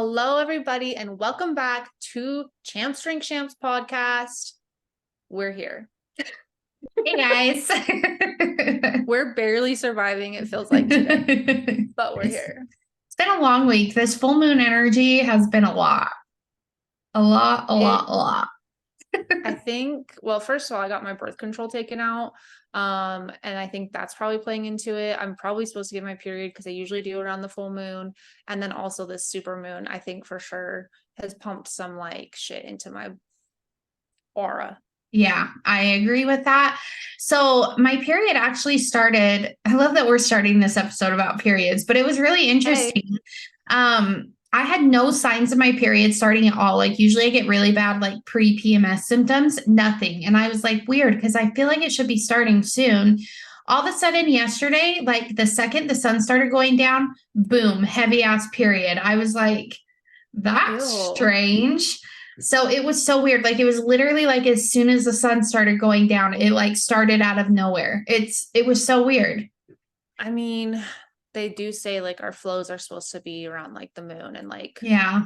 Hello, everybody, and welcome back to Champs Drink Champs podcast. We're here. Hey guys. We're barely surviving, it feels like today, but we're here. It's been a long week. This full moon energy has been a lot. A lot. I think, well, first of all, I got my birth control taken out. And I think that's probably playing into it. I'm probably supposed to get my period because I usually do around the full moon. And then also this super moon, I think for sure has pumped some like shit into my aura. Yeah, I agree with that. So my period actually started. I love that we're starting this episode about periods, but it was really interesting. I had no signs of my period starting at all. Like usually I get really bad like pre-PMS symptoms, nothing. And I was like weird because I feel like it should be starting soon. All of a sudden yesterday, like the second the sun started going down, boom, heavy ass period. I was like, that's Ew. strange. So it was so weird. Like it was literally like as soon as the sun started going down, it like started out of nowhere. It was so weird. I mean, they do say like our flows are supposed to be around like the moon and like Yeah.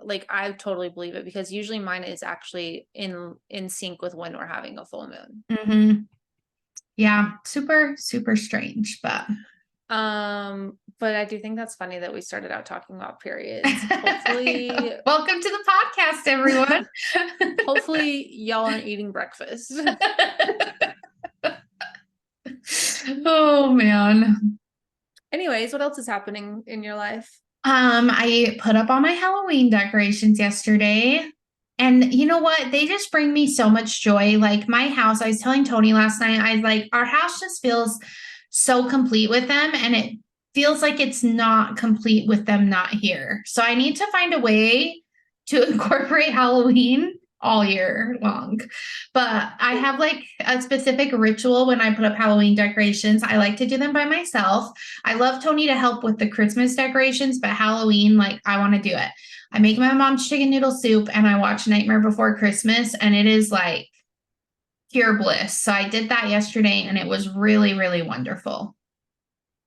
like I totally believe it because usually mine is actually in sync with when we're having a full moon. Mm-hmm. Yeah, super strange, but but I do think that's funny that we started out talking about periods. Hopefully welcome to the podcast, everyone. Hopefully y'all aren't eating breakfast. Oh man. Anyways, what else is happening in your life? I put up all my Halloween decorations yesterday. And you know what? They just bring me so much joy. Like my house, I was telling Tony last night, I was like, our house just feels so complete with them. And it feels like it's not complete with them not here. So I need to find a way to incorporate Halloween all year long. But I have like a specific ritual when I put up Halloween decorations. I like to do them by myself. I love Tony to help with the Christmas decorations, but Halloween, like I want to do it. I make my mom's chicken noodle soup and I watch Nightmare Before Christmas, and it is like pure bliss. So I did that yesterday and it was really wonderful.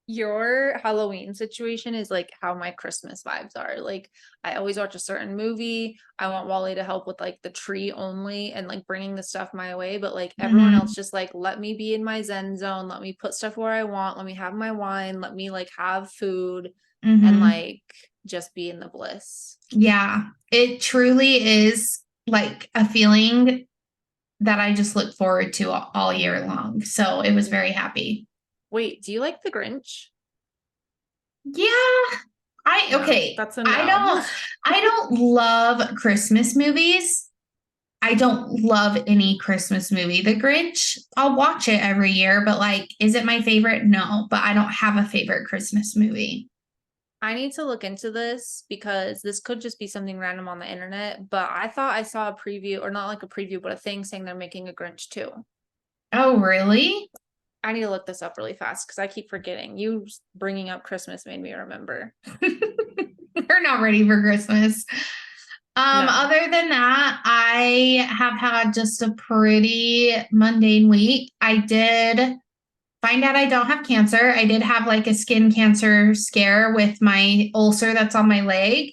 Your Halloween situation is like how my Christmas vibes are. Like I always watch a certain movie. I want Wally to help with like the tree only and like bringing the stuff my way, but like everyone else just like let me be in my zen zone, let me put stuff where I want, let me have my wine, let me like have food and like just be in the bliss. Yeah, it truly is like a feeling that I just look forward to all year long. So it was very happy. Wait, do you like The Grinch? Yeah. Okay. That's a no. I don't love Christmas movies. I don't love any Christmas movie. The Grinch, I'll watch it every year, but like, is it my favorite? No, but I don't have a favorite Christmas movie. I need to look into this because this could just be something random on the internet, but I thought I saw a preview, or not like a preview, but a thing saying they're making a Grinch too. Oh, really? I need to look this up really fast because I keep forgetting. You bringing up Christmas made me remember. We're not ready for Christmas. No. Other than that, I have had just a pretty mundane week. I did find out I don't have cancer. I did have like a skin cancer scare with my ulcer that's on my leg.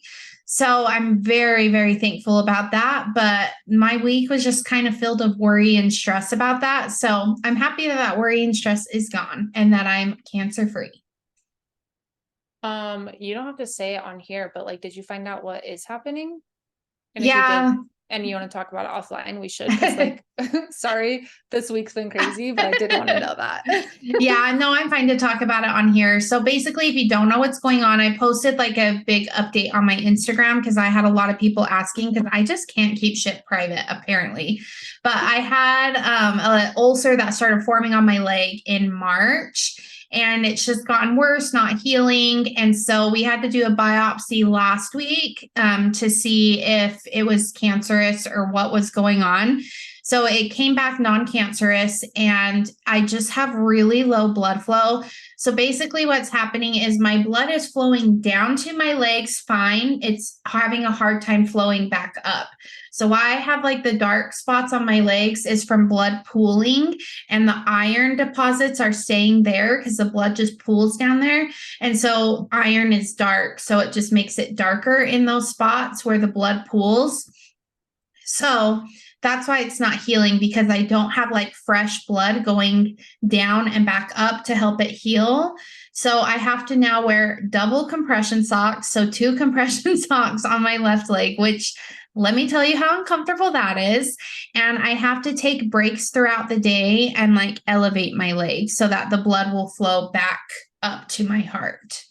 So I'm very thankful about that. But my week was just kind of filled with worry and stress about that. So I'm happy that that worry and stress is gone and that I'm cancer free. You don't have to say it on here, but like, did you find out what is happening? And Yeah. if you did, and you want to talk about it offline, we should. Because like, sorry, this week's been crazy, but I did want to know that. Yeah, no, I'm fine to talk about it on here. So basically, if you don't know what's going on, I posted like a big update on my Instagram because I had a lot of people asking because I just can't keep shit private, apparently. But I had an ulcer that started forming on my leg in March. And it's just gotten worse, not healing. And so we had to do a biopsy last week to see if it was cancerous or what was going on. So it came back non-cancerous, and I just have really low blood flow. So basically what's happening is my blood is flowing down to my legs fine. It's having a hard time flowing back up. So why I have like the dark spots on my legs is from blood pooling, and the iron deposits are staying there because the blood just pools down there. And so iron is dark. So it just makes it darker in those spots where the blood pools. So that's why it's not healing, because I don't have like fresh blood going down and back up to help it heal. So I have to now wear double compression socks. So 2 compression socks on my left leg, which let me tell you how uncomfortable that is. And I have to take breaks throughout the day and like elevate my leg so that the blood will flow back up to my heart.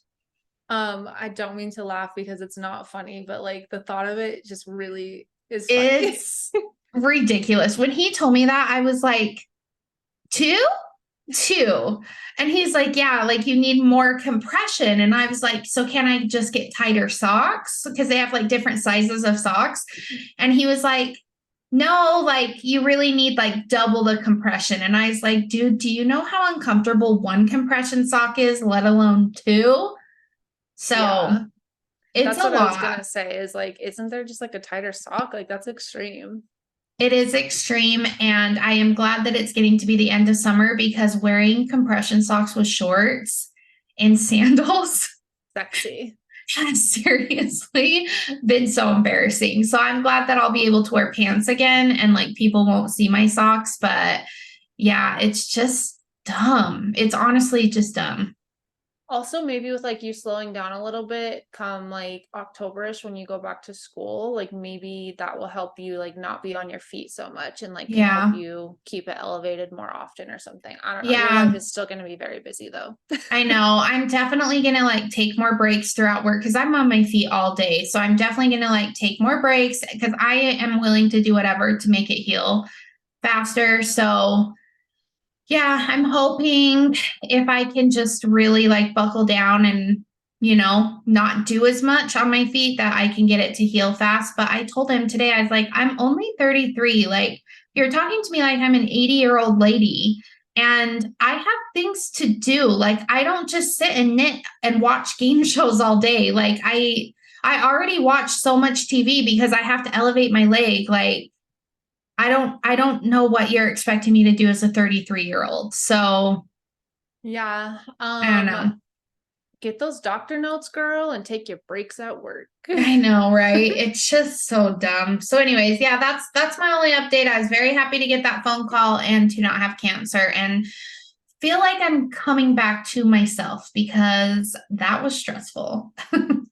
I don't mean to laugh because it's not funny, but like the thought of it just really is funny. It's ridiculous. When he told me that, I was like, 2? 2. And he's like, yeah, like you need more compression. And I was like, so can I just get tighter socks? Because they have like different sizes of socks. And he was like, no, like you really need like double the compression. And I was like, dude, do you know how uncomfortable 1 compression sock is, let alone 2? So Yeah. it's That's a what I was gonna lot. say is like, isn't there just like a tighter sock? Like that's extreme. It is extreme, and I am glad that it's getting to be the end of summer, because wearing compression socks with shorts and sandals Sexy. has seriously been so embarrassing. So I'm glad that I'll be able to wear pants again and like people won't see my socks. But yeah, it's just dumb. It's honestly just dumb. Also, maybe with like you slowing down a little bit come like Octoberish when you go back to school, like maybe that will help you like not be on your feet so much and like can help Yeah. you keep it elevated more often or something. I don't know. Your Yeah. life is still going to be very busy though. I know. I'm definitely gonna like take more breaks throughout work because I'm on my feet all day. So I'm definitely gonna like take more breaks because I am willing to do whatever to make it heal faster. So yeah, I'm hoping if I can just really like buckle down and, not do as much on my feet, that I can get it to heal fast. But I told him today, I was like, I'm only 33. Like, you're talking to me like I'm an 80-year-old lady, and I have things to do. Like, I don't just sit and knit and watch game shows all day. Like, I already watch so much TV because I have to elevate my leg. Like, I don't know what you're expecting me to do as a 33-year-old. So Yeah. I don't know. Get those doctor notes, girl, and take your breaks at work. I know, right? It's just so dumb. So anyways, yeah, that's my only update. I was very happy to get that phone call and to not have cancer, and feel like I'm coming back to myself because that was stressful.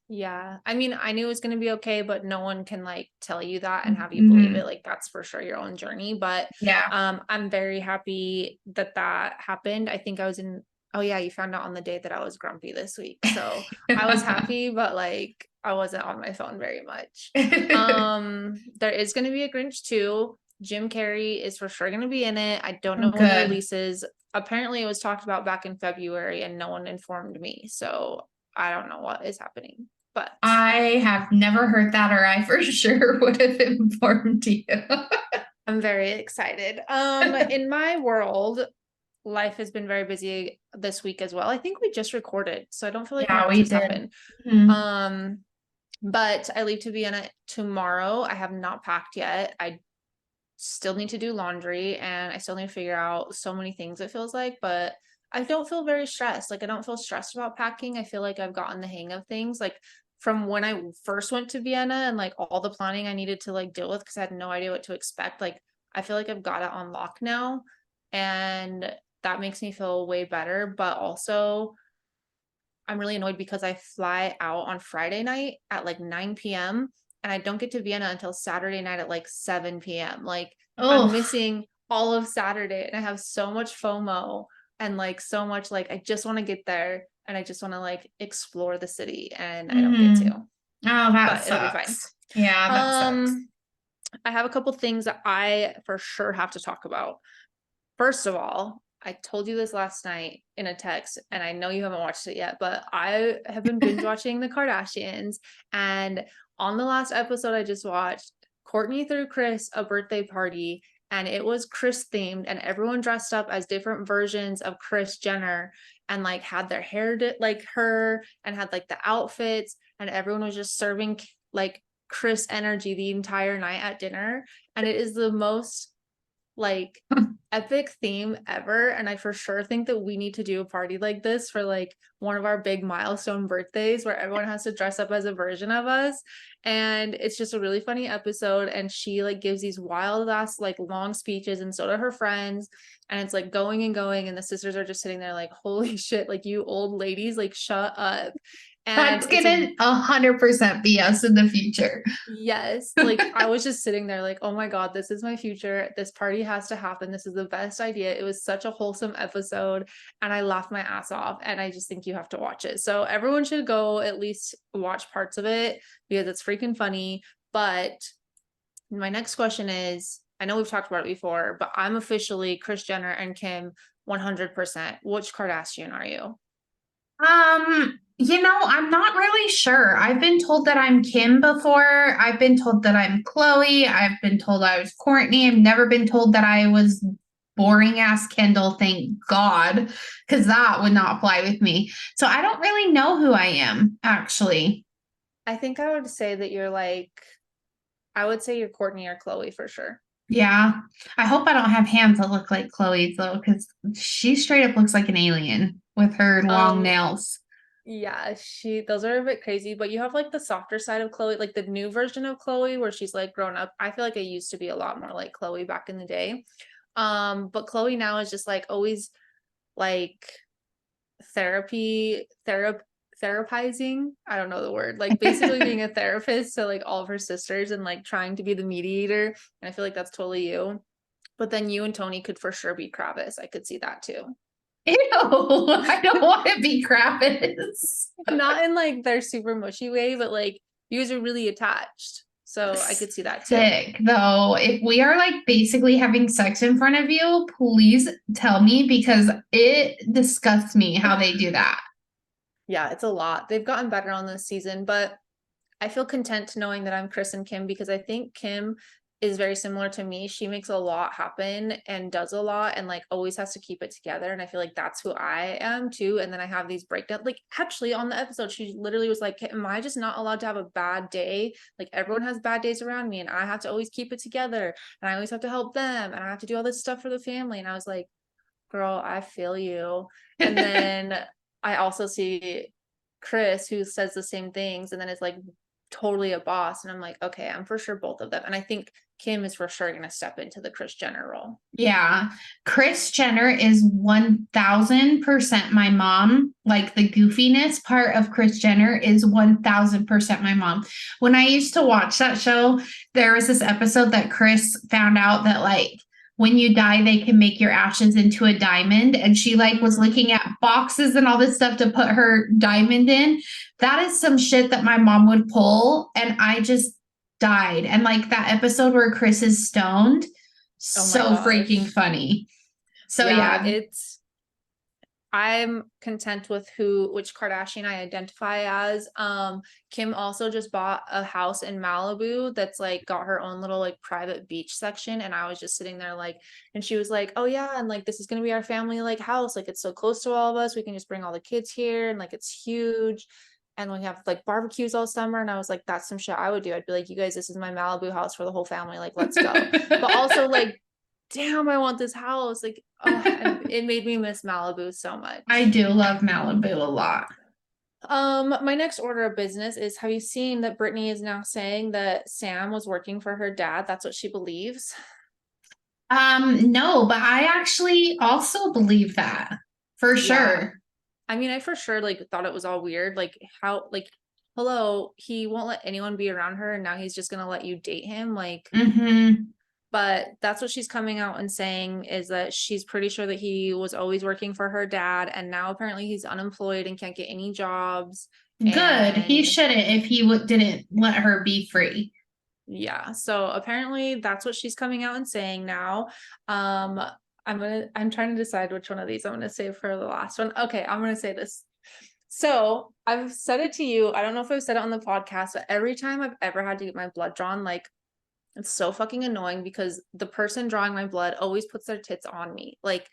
Yeah. I mean, I knew it was going to be okay, but no one can like tell you that and have you believe it. Mhm. Like that's for sure your own journey, but Yeah. I'm very happy that that happened. I think I was in Oh yeah, you found out on the day that I was grumpy this week. So, I was happy, but like I wasn't on my phone very much. There is going to be a Grinch 2. Jim Carrey is for sure going to be in it. I don't know when it Good. releases. Apparently it was talked about back in February and no one informed me. So, I don't know what is happening. But I have never heard that, or I for sure would have informed you. I'm very excited. In my world, life has been very busy this week as well. I think we just recorded, so I don't feel like Yeah, much we has did. happened. Mhm. Um, but I leave to Vienna tomorrow. I have not packed yet. I still need to do laundry and I still need to figure out so many things, it feels like, but I don't feel very stressed. Like I don't feel stressed about packing. I feel like I've gotten the hang of things. Like from when I first went to Vienna and like all the planning I needed to like deal with because I had no idea what to expect. Like I feel like I've got it on lock now. And that makes me feel way better. But also I'm really annoyed because I fly out on Friday night at like 9 p.m. and I don't get to Vienna until Saturday night at like 7 p.m. Like I'm Oh, missing all of Saturday and I have so much FOMO and like so much like I just want to get there and I just want to like explore the city and I don't get mm. to. Oh, that But it'll be fine. sucks. Yeah, that sucks. I have a couple things that I for sure have to talk about. First of all, I told you this last night in a text, and I know you haven't watched it yet, but I have been binge watching the Kardashians. And on the last episode I just watched, Courtney threw Chris a birthday party, and it was Kris themed, and everyone dressed up as different versions of Kris Jenner and like had their hair like her and had like the outfits, and everyone was just serving like Kris energy the entire night at dinner. And it is the most like epic theme ever, and I for sure think that we need to do a party like this for like one of our big milestone birthdays where everyone has to dress up as a version of us. And it's just a really funny episode, and she like gives these wild ass like long speeches, and so do her friends, and it's like going and going, and the sisters are just sitting there like, holy shit, like you old ladies, like shut up. And That's it's a gonna 100% be us in the future. yes, like I was just sitting there like, oh my God, this is my future. This party has to happen. This is the best idea. It was such a wholesome episode, and I laughed my ass off, and I just think you have to watch it. So everyone should go at least watch parts of it because it's freaking funny. But my next question is, I know we've talked about it before, but I'm officially Kris Jenner and Kim 100%. Which Kardashian are you? I'm not really sure. I've been told that I'm Kim before. I've been told that I'm Chloe. I've been told I was Courtney. I've never been told that I was boring ass Kendall, thank God, because that would not fly with me. So I don't really know who I am, actually. I think I would say that you're like, I would say you're Courtney or Chloe for sure. Yeah. I hope I don't have hands that look like Chloe's though, because she straight up looks like an alien with her long Um, nails. Yeah, those are a bit crazy, but you have like the softer side of Chloe, like the new version of Chloe where she's like grown up. I feel like I used to be a lot more like Chloe back in the day. But Chloe now is just like always like therapizing. I don't know the word, like basically being a therapist to like all of her sisters and like trying to be the mediator. And I feel like that's totally you. But then you and Tony could for sure be Travis. I could see that too. Ew, I don't want to be Kravis. Not in like their super mushy way, but like you guys are really attached. So I could see that too. Sick though. If we are like basically having sex in front of you, please tell me because it disgusts me how they do that. Yeah, it's a lot. They've gotten better on this season, but I feel content knowing that I'm Kris and Kim because I think Kim is very similar to me. She makes a lot happen and does a lot and like always has to keep it together. And I feel like that's who I am too. And then I have these breakdowns. Like actually on the episode, she literally was like, am I just not allowed to have a bad day? Like everyone has bad days around me and I have to always keep it together. And I always have to help them. And I have to do all this stuff for the family. And I was like, girl, I feel you. And then I also see Kris who says the same things and then is like totally a boss. And I'm like, okay, I'm for sure both of them. And I think Kim is for sure going to step into the Kris Jenner role. Yeah. Kris Jenner is 1000% my mom. Like the goofiness part of Kris Jenner is 1000% my mom. When I used to watch that show, there was this episode that Kris found out that like when you die, they can make your ashes into a diamond. And she like was looking at boxes and all this stuff to put her diamond in. That is some shit that my mom would pull. And I just died. And like that episode where Kris is stoned, Oh my so freaking gosh. funny. So Yeah, yeah. I'm content with which Kardashian I identify as. Kim also just bought a house in Malibu that's like got her own little like private beach section. And I was just sitting there like, and she was like, oh yeah, and like this is gonna be our family like house. Like it's so close to all of us. We can just bring all the kids here and like it's huge. And we have like barbecues all summer. And I was like, that's some shit I would do. I'd be like, you guys, this is my Malibu house for the whole family. Like, let's go. But also like damn, I want this house. Like, oh, and it made me miss Malibu so I much. do love Malibu a lot. My next order of business is, have you seen that Brittany is now saying that Sam was working for her dad? That's what she believes. No, but I actually also believe that for Yeah. sure. I mean, I for sure like thought it was all weird. Like how like hello, he won't let anyone be around her and now he's just gonna let you date him. Like Mm-hmm. but that's what she's coming out and saying is that she's pretty sure that he was always working for her dad and now apparently he's unemployed and can't get any jobs. Good. He And shouldn't if he didn't let her be free. yeah, so apparently that's what she's coming out and saying now. I'm trying to decide which one of these I'm gonna save for the last one. Okay, I'm gonna say this. So I've said it to you. I don't know if I've said it on the podcast, but every time I've ever had to get my blood drawn, like It's so fucking annoying because the person drawing my blood always puts their tits on me. Like,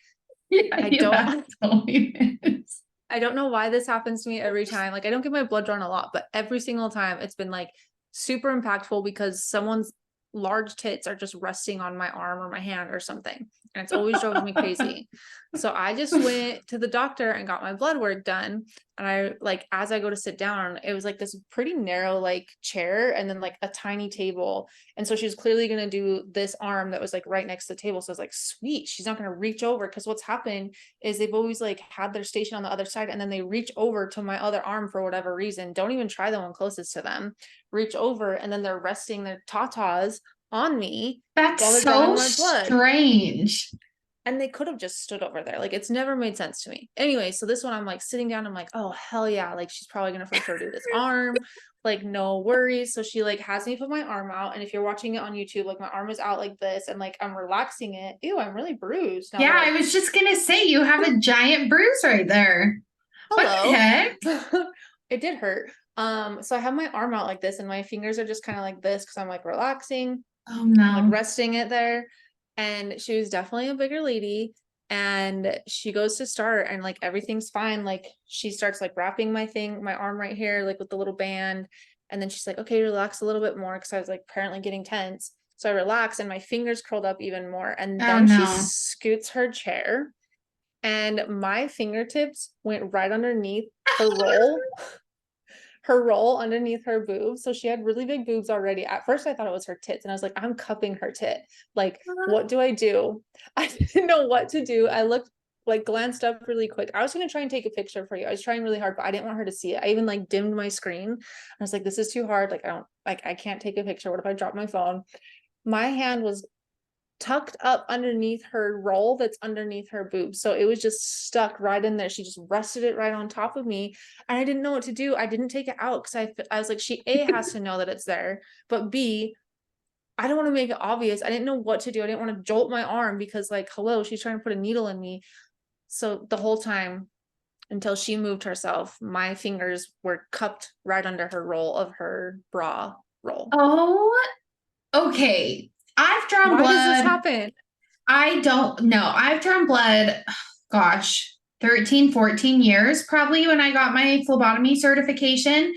Yeah, I you have don't told me this. I don't know why this happens to me every time. Like, I don't get my blood drawn a lot, but every single time it's been like super impactful because someone's large tits are just resting on my arm or my hand or something. And it's always drove me crazy. So I just went to the doctor and got my blood work done. And I like, as I go to sit down, it was like this pretty narrow like chair and then like a tiny table. And so she was clearly going to do this arm that was like right next to the table. So I was like, sweet, she's not going to reach over. Cause what's happened is they've always like had their station on the other side and then they reach over to my other arm for whatever reason. Don't even try the one closest to them. Reach over and then they're resting their tatas on me while That's they're drawing so my blood. strange. And they could have just stood over there. Like, it's never made sense to me. Anyway, so this one I'm like sitting down, I'm like, oh hell yeah, like she's probably gonna for sure do this arm, like no worries. So she like has me put my arm out, and if you're watching it on YouTube, like my arm is out like this, and like I'm relaxing it. Ew, I'm really bruised now Yeah, that I was just gonna say you have a giant bruise right there. What the hello. heck? It did hurt. So I have my arm out like this, and my fingers are just kind of like this because I'm like relaxing. Oh I'm like no. resting it there. And she was definitely a bigger lady. And she goes to start, and like everything's fine. Like she starts like wrapping my arm right here, like with the little band. And then she's like, okay, relax a little bit more because I was like apparently getting tense. So I relax and my fingers curled up even more. And Oh then she no. scoots her chair, and my fingertips went right underneath her roll underneath her boobs. So she had really big boobs already. At first, I thought it was her tits, and I was like, I'm cupping her tit. Like, what do I do? I didn't know what to do. I looked like glanced up really quick. I was gonna try and take a picture for you. I was trying really hard, but I didn't want her to see it. I even like dimmed my screen. I was like, this is too hard. Like, I can't take a picture. What if I drop my phone? My hand was tucked up underneath her roll that's underneath her boob. So it was just stuck right in there. She just rested it right on top of me. And I didn't know what to do. I didn't take it out because I was like, she A has to know that it's there, but B, I don't want to make it obvious. I didn't know what to do. I didn't want to jolt my arm because like, hello, she's trying to put a needle in me. So the whole time until she moved herself, my fingers were cupped right under her roll of her bra roll. Oh, okay. I've drawn Why does this blood. happen? I don't know. I've drawn blood, gosh, 13, 14 years probably when I got my phlebotomy certification.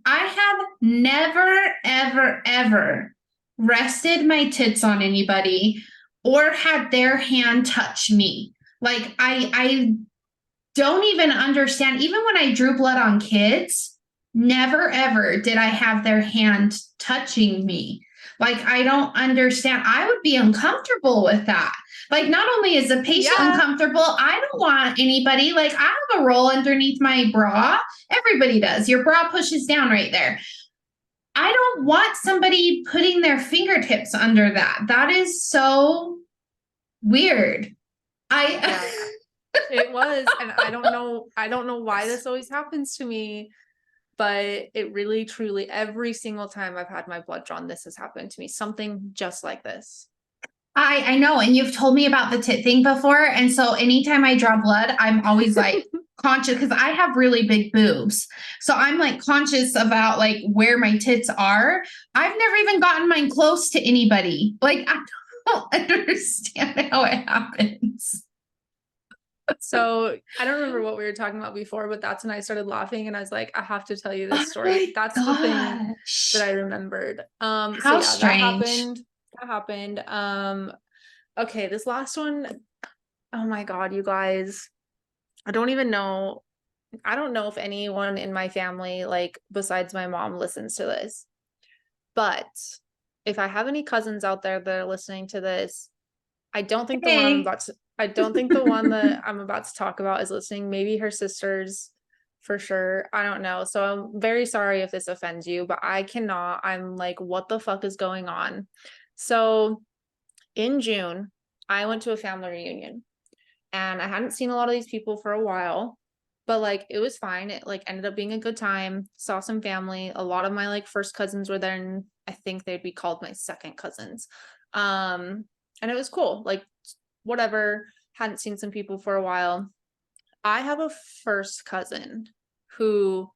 I have never, ever, ever rested my tits on anybody or had their hand touch me. Like I don't even understand. Even when I drew blood on kids, never ever did I have their hand touching me. Like, I don't understand. I would be uncomfortable with that. Like, not only is the patient Yeah. uncomfortable, I don't want anybody, like, I have a roll underneath my bra. Everybody does. Your bra pushes down right there. I don't want somebody putting their fingertips under that. That is so weird. Yeah. It was, and I don't know why this always happens to me, but it really truly every single time I've had my blood drawn, this has happened to me. Something just like this. I know, and you've told me about the tit thing before, and so anytime I draw blood, I'm always like conscious because I have really big boobs. So I'm like conscious about like where my tits are. I've never even gotten mine close to anybody. Like I don't understand how it happens. So I don't remember what we were talking about before, but that's when I started laughing and I was like, I have to tell you Oh this story. my That's the thing gosh. that I remembered. So How yeah, that strange. happened. That happened. Okay, this last one, oh my God, you guys. I don't even know. I don't know if anyone in my family, like besides my mom, listens to this. But if I have any cousins out there that are listening to this, I don't think the one I'm Hey. about to, I don't think the one that I'm about to talk about is listening. Maybe her sisters for sure. I don't know. So I'm very sorry if this offends you, but I cannot. I'm like, what the fuck is going on? So in June, I went to a family reunion and I hadn't seen a lot of these people for a while, but like it was fine. It like ended up being a good time. Saw some family. A lot of my like first cousins were there, and I think they'd be called my second cousins. And it was cool. Like whatever, hadn't seen some people for a while. I have a first cousin who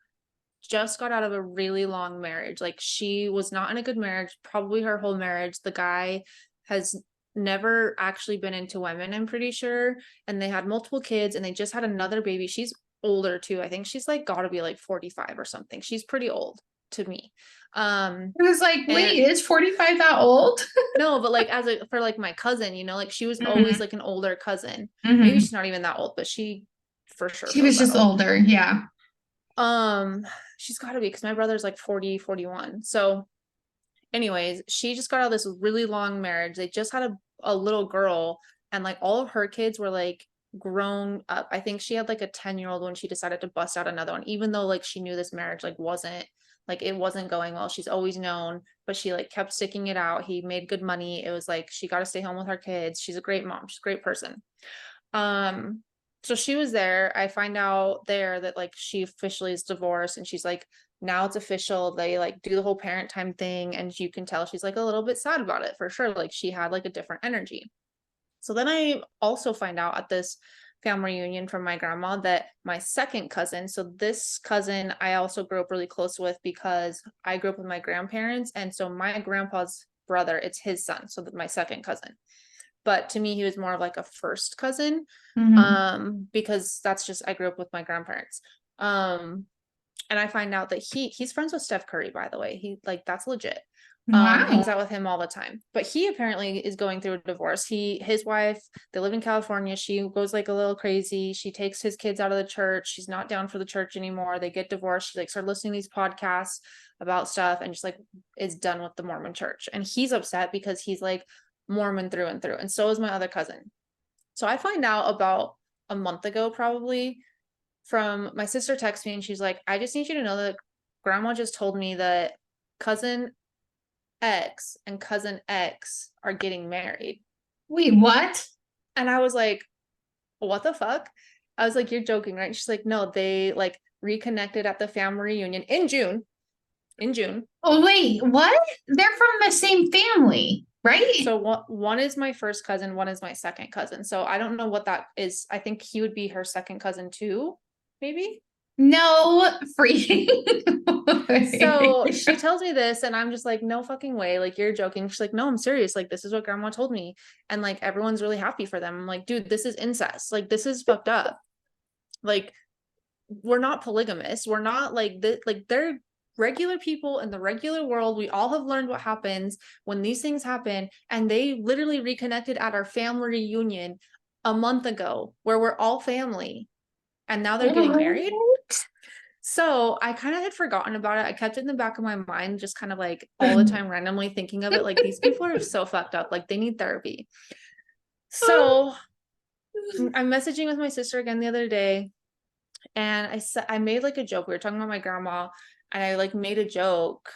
just got out of a really long marriage. Like she was not in a good marriage, probably her whole marriage. The guy has never actually been into women, I'm pretty sure. And they had multiple kids and they just had another baby. She's older too. I think she's like gotta be like 45 or something. She's pretty old to me. It was like, wait, And is 45 that old? no, but like as a for like my cousin, you know, like she was always Mhm. like an older cousin. Maybe Mhm. she's not even that old, but she for sure She feels was that just old. older. Yeah. Um, she's got to be because my brother's like 40, 41. So, anyways, she just got out of this really long marriage. They just had a little girl, and like all of her kids were like grown up. I think she had like a 10-year-old when she decided to bust out another one, even though like she knew this marriage like it wasn't going well. She's always known, but she like kept sticking it out. He made good money. It was like she got to stay home with her kids. She's a great mom. She's a great person. Um, so she was there. I find out there that like she officially is divorced and she's like, now it's official. They like do the whole parent time thing, and you can tell she's like a little bit sad about it for sure. Like she had like a different energy. So then I also find out at this family reunion from my grandma that my second cousin, so this cousin I also grew up really close with because I grew up with my grandparents. And so my grandpa's brother, it's his son. So that my second cousin, but to me he was more of like a first cousin, Mhm. because that's just I grew up with my grandparents. um and I find out that he's friends with Steph Curry, by the way. He like that's legit. Wow. Hangs out with him all the time. But he apparently is going through a divorce. His wife, they live in California. She goes like a little crazy. She takes his kids out of the church. She's not down for the church anymore. They get divorced. She like started listening to these podcasts about stuff and just like is done with the Mormon church. And he's upset because he's like Mormon through and through. And so is my other cousin. So I find out about a month ago, probably, from my sister texts me and she's like, I just need you to know that grandma just told me that cousin X and cousin X are getting married. Wait, what? And I was like, what the fuck? I was like, you're joking, right? She's like, no, they like reconnected at the family reunion in June. In June. Oh, wait, what? They're from the same family, right? So one is my first cousin, one is my second cousin. So I don't know what that is. I think he would be her second cousin too, maybe. No freaking So way. she tells me this, and I'm just like, no fucking way. Like, you're joking. She's like, no, I'm serious. Like, this is what grandma told me. And like, everyone's really happy for them. I'm like, dude, this is incest. Like, this is fucked up. Like, we're not polygamists. We're not like this. Like, they're regular people in the regular world. We all have learned what happens when these things happen. And they literally reconnected at our family reunion a month ago where we're all family. And now they're getting married. So I kind of had forgotten about it. I kept it in the back of my mind, just kind of like all the time, randomly thinking of it. Like these people are so fucked up. Like they need therapy. So I'm messaging with my sister again the other day, and I said I made like a joke. We were talking about my grandma, and I like made a joke.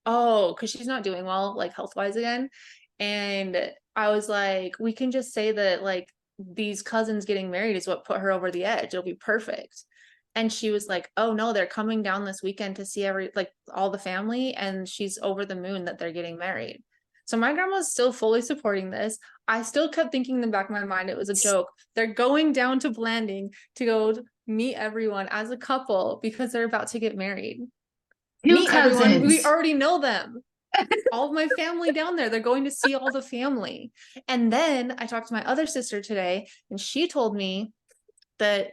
Oh, because she's not doing well, like health wise again. And I was like, we can just say that like these cousins getting married is what put her over the edge. It'll be perfect. And she was like, oh no, they're coming down this weekend to see like all the family, and she's over the moon that they're getting married. So my grandma's still fully supporting this. I still kept thinking in the back of my mind it was a joke. They're going down to Blanding to go meet everyone as a couple because they're about to get married. Two Meet everyone. We cousins. already know them. All of my family down there. They're going to see all the family. And then I talked to my other sister today, and she told me that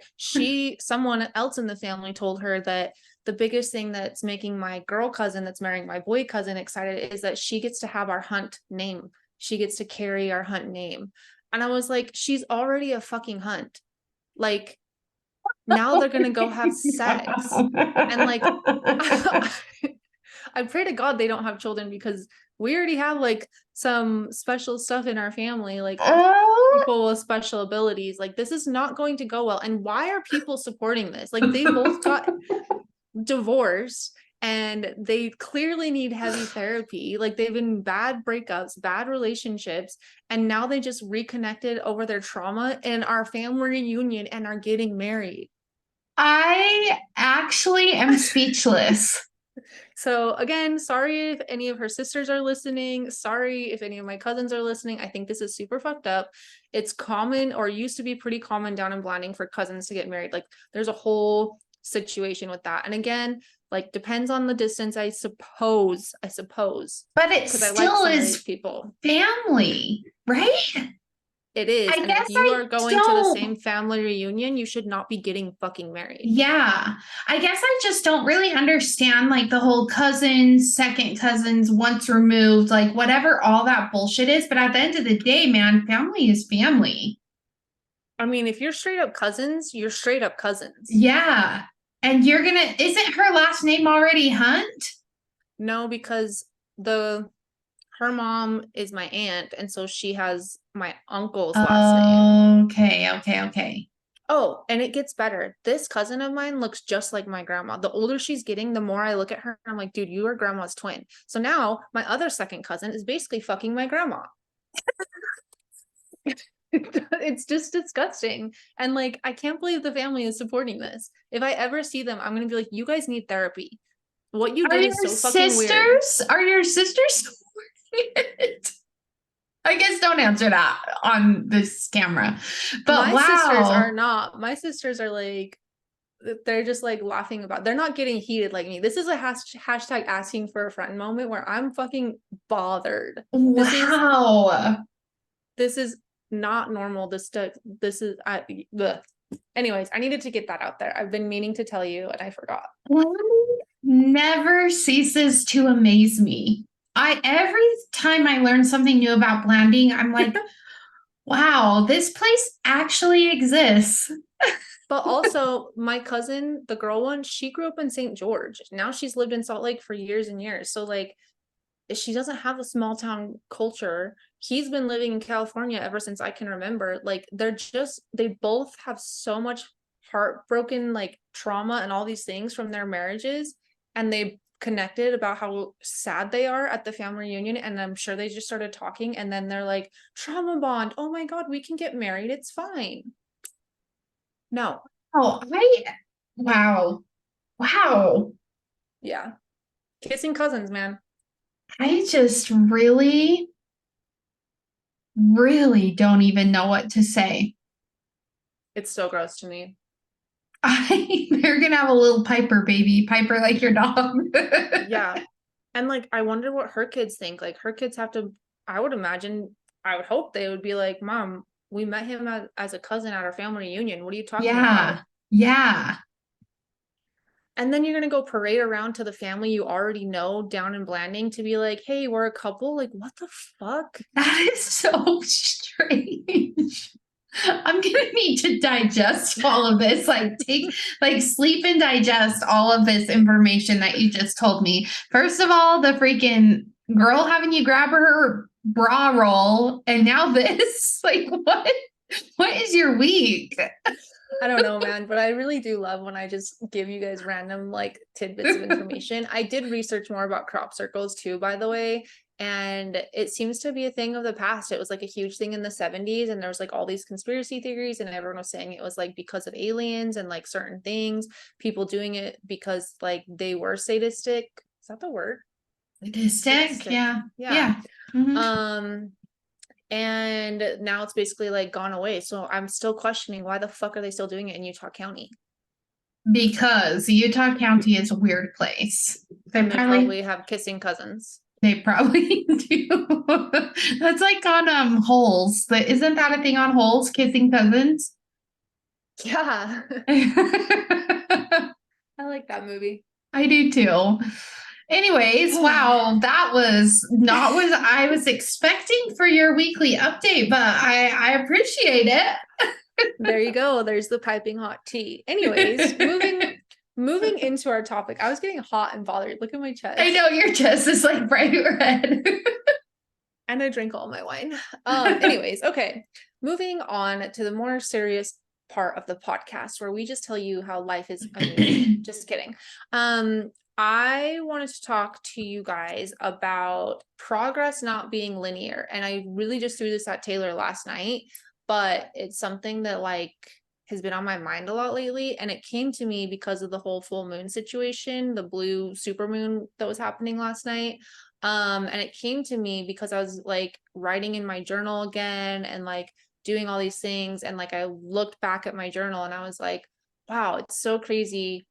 someone else in the family told her that the biggest thing that's making my girl cousin that's marrying my boy cousin excited is that she gets to have our Hunt name. She gets to carry our Hunt name. And I was like, she's already a fucking Hunt. Like, now they're going to go have sex. And like, I pray to God they don't have children because we already have like some special stuff in our family, like Oh. people with special abilities. Like this is not going to go well. And why are people supporting this? Like they both got divorced and they clearly need heavy therapy. Like they've been bad breakups, bad relationships, and now they just reconnected over their trauma in our family reunion and are getting married. I actually am speechless. So again, sorry if any of her sisters are listening. Sorry if any of my cousins are listening. I think this is super fucked up. It's common, or used to be pretty common down in Blanding, for cousins to get married. Like there's a whole situation with that. And again, like depends on the distance, I suppose, But it because I like still some of is these people. family, right? It is. I And if guess you I are going to the don't. same family reunion, you should not be getting fucking married. Yeah. I guess I just don't really understand like the whole cousins, second cousins, once removed, like whatever all that bullshit is. But at the end of the day, man, family is family. I mean, if you're straight up cousins, you're straight up cousins. Yeah. And isn't her last name already Hunt? No, because her mom is my aunt, and so she has my uncle's last name. Okay. Oh, and it gets better. This cousin of mine looks just like my grandma. The older she's getting, the more I look at her, I'm like, dude, you are grandma's twin. So now my other second cousin is basically fucking my grandma. It's just disgusting. And like, I can't believe the family is supporting this. If I ever see them, I'm gonna be like, you guys need therapy. What you Are did your is so fucking weird. sisters? Are your sisters supporting it? I guess don't answer that on this camera. But My sisters wow. are not. My sisters are like, they're just like laughing about. They're not getting heated like me. This is a hashtag asking for a friend moment where I'm fucking bothered. Wow. This is not normal. This is the. Anyways, I needed to get that out there. I've been meaning to tell you, and I forgot. Never ceases to amaze me. Every time I learn something new about Blanding, I'm like, wow, this place actually exists. But also, my cousin, the girl one, she grew up in St. George. Now she's lived in Salt Lake for years and years. So like, she doesn't have a small town culture. He's been living in California ever since I can remember. Like they both have so much heartbroken like trauma and all these things from their marriages, and they connected about how sad they are at the family reunion, and I'm sure they just started talking, and then they're like, trauma bond, oh my god, we can get married, it's fine. No. Oh, wow. Wow. Yeah. Kissing cousins, man. I just really, really don't even know what to say. It's so gross to me. They're gonna have a little Piper baby, Piper like your dog. Yeah. And like, I wonder what her kids think. Like, her kids have to, I would imagine, I would hope they would be like, Mom, we met him as a cousin at our family reunion. What are you talking about? Yeah. And then you're going to go parade around to the family you already know down in Blanding to be like, hey, we're a couple. Like, what the fuck? That is so strange. I'm gonna need to digest all of this. Sleep and digest all of this information that you just told me. First of all, the freaking girl having you grab her bra roll, and now this. Like, what? What is your week? I don't know, man, but I really do love when I just give you guys random like tidbits of information. I did research more about crop circles too, by the way, and it seems to be a thing of the past. It was like a huge thing in the 70s, and there was like all these conspiracy theories, and everyone was saying it was like because of aliens and like certain things, people doing it because like they were sadistic. Is that the word? Sadistic? Yeah. Mhm. And now it's basically like gone away. So I'm still questioning, why the fuck are they still doing it in Utah County? Because Utah County is a weird place. And they probably have kissing cousins. They probably do. That's like on Holes. Isn't that a thing on Holes? Kissing cousins? Yeah. I like that movie. I do too. Anyways, wow, that was not what I was expecting for your weekly update, but I appreciate it. There you go. There's the piping hot tea. Anyways, moving into our topic. I was getting hot and bothered. Look at my chest. I know your chest is like bright red. And I drink all my wine. Anyways, okay. Moving on to the more serious part of the podcast where we just tell you how life is amazing. Just kidding. I wanted to talk to you guys about progress not being linear. And I really just threw this at Taylor last night, but it's something that like has been on my mind a lot lately. And it came to me because of the whole full moon situation, the blue supermoon that was happening last night. And it came to me because I was like writing in my journal again and like doing all these things. And like I looked back at my journal and I was like, wow, it's so crazy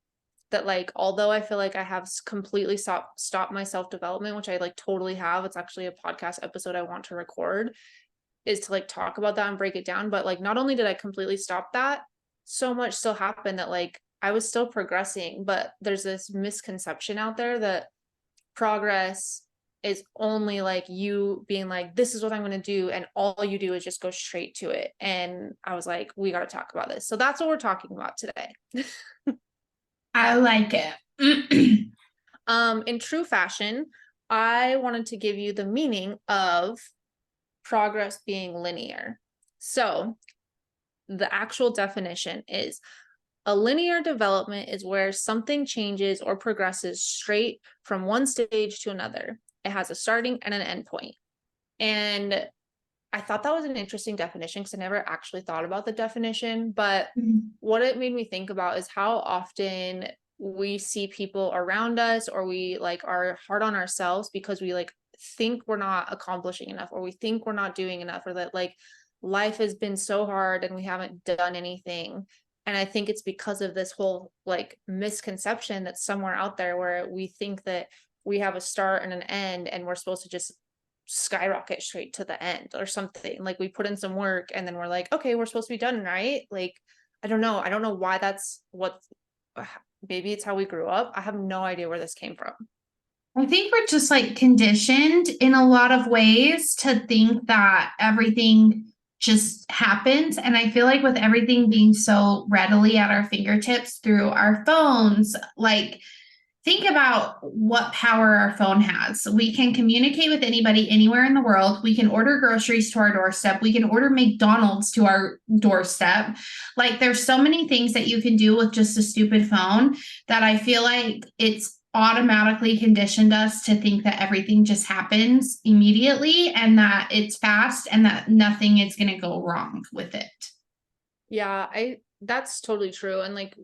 that like, although I feel like I have completely stopped my self-development, which I like totally have, it's actually a podcast episode I want to record, is to like talk about that and break it down. But like, not only did I completely stop that, so much still happened that like I was still progressing, but there's this misconception out there that progress is only like you being like, this is what I'm going to do. And all you do is just go straight to it. And I was like, we got to talk about this. So that's what we're talking about today. I like it. In true fashion, I wanted to give you the meaning of progress being linear. So the actual definition is a linear development is where something changes or progresses straight from one stage to another. It has a starting and an end point. And I thought that was an interesting definition because I never actually thought about the definition. But what it made me think about is how often we see people around us, or we like are hard on ourselves because we like think we're not accomplishing enough, or we think we're not doing enough, or that like life has been so hard and we haven't done anything. And I think it's because of this whole like misconception that's somewhere out there where we think that we have a start and an end and we're supposed to just skyrocket straight to the end or something. Like we put in some work and then we're like, okay, we're supposed to be done, right? Like, I don't know why that's what, maybe it's how we grew up. I have no idea where this came from. I think we're just like conditioned in a lot of ways to think that everything just happens. And I feel like with everything being so readily at our fingertips through our phones, like think about what power our phone has. We can communicate with anybody anywhere in the world. We can order groceries to our doorstep. We can order McDonald's to our doorstep. Like there's so many things that you can do with just a stupid phone that I feel like it's automatically conditioned us to think that everything just happens immediately and that it's fast and that nothing is going to go wrong with it. Yeah, that's totally true. And like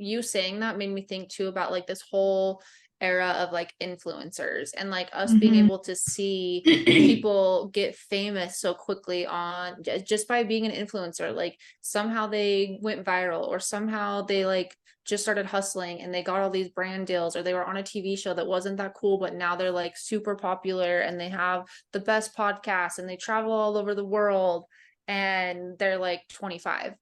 you saying that made me think too about like this whole era of like influencers and like us being able to see people get famous so quickly on just by being an influencer. Like somehow they went viral, or somehow they like just started hustling and they got all these brand deals, or they were on a TV show that wasn't that cool, but now they're like super popular and they have the best podcast and they travel all over the world and they're like 25.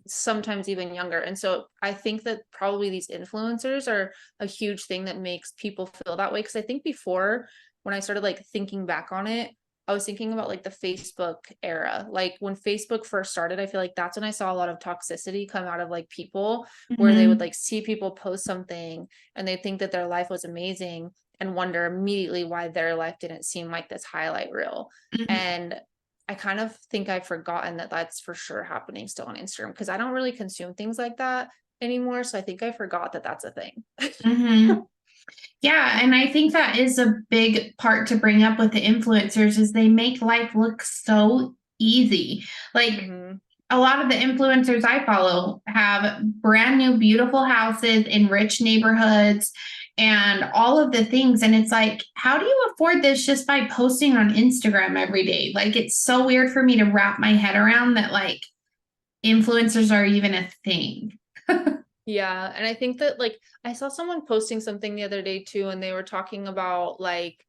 Sometimes even younger. And so I think that probably these influencers are a huge thing that makes people feel that way. Because I think before, when I started like thinking back on it, I was thinking about like the Facebook era. Like when Facebook first started, I feel like that's when I saw a lot of toxicity come out of like people, where they would like see people post something and they think that their life was amazing and wonder immediately why their life didn't seem like this highlight reel. And I kind of think I've forgotten that that's for sure happening still on Instagram, because I don't really consume things like that anymore. So I think I forgot that that's a thing. Yeah, and I think that is a big part to bring up with the influencers is they make life look so easy. Like a lot of the influencers I follow have brand new beautiful houses in rich neighborhoods and all of the things, and it's like, how do you afford this just by posting on Instagram every day? Like it's so weird for me to wrap my head around that like influencers are even a thing. Yeah. And I think that like I saw someone posting something the other day too, and they were talking about like